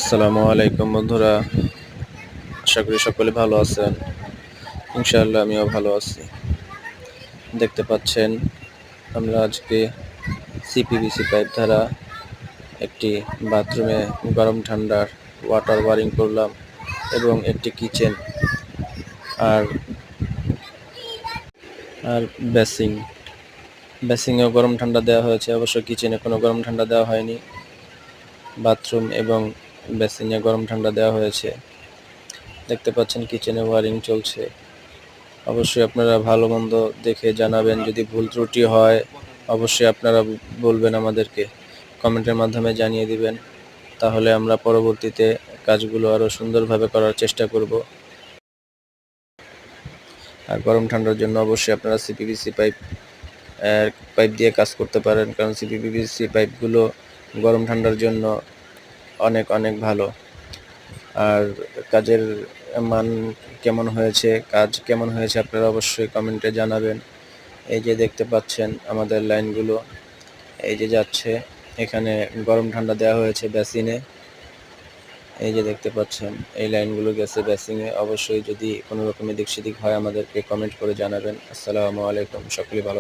আসসালামু আলাইকুম বন্ধুরা, আশা করি সকলে ভালো আছেন। ইনশাআল্লাহ আমিও ভালো আছি। দেখতে পাচ্ছেন আমরা আজকে সিপিভিসি পাইপ দ্বারা একটি বাথরুমে গরম ঠান্ডার ওয়াটার ওয়ারিং করলাম এবং একটি কিচেন আর আর বেসিংয়েও গরম ঠান্ডা দেওয়া হয়েছে। অবশ্য কিচেনে কোনো গরম ঠান্ডা দেওয়া হয়নি। বাথরুম এবং বেসিংয়ে গরম ঠান্ডা দেওয়া হয়েছে। দেখতে পাচ্ছেন কিচেনে ওয়ারিং চলছে। অবশ্যই আপনারা ভালো মন্দ দেখে জানাবেন। যদি ভুল ত্রুটি হয় অবশ্যই আপনারা বলবেন, আমাদেরকে কমেন্টের মাধ্যমে জানিয়ে দিবেন। তাহলে আমরা পরবর্তীতে কাজগুলো আরও সুন্দরভাবে করার চেষ্টা করব। আর গরম ঠান্ডার জন্য অবশ্যই আপনারা সিপিভিসি পাইপ দিয়ে কাজ করতে পারেন, কারণ সিপিভিসি পাইপগুলো গরম ঠান্ডার জন্য অনেক অনেক ভালো। আর কাজের মান কাজ কেমন হয়েছে আপনারা অবশ্যই কমেন্টে জানাবেন। এই যে দেখতে পাচ্ছেন আমাদের লাইনগুলো এই যে যাচ্ছে, এখানে গরম ঠান্ডা দেওয়া হয়েছে বেসিনে। এই যে দেখতে পাচ্ছেন এই লাইনগুলো গেছে বেসিনে। অবশ্যই যদি কোনো রকম এদিক সেদিক হয় আমাদেরকে কমেন্ট করে জানাবেন। আসসালামু আলাইকুম, সকলে ভালো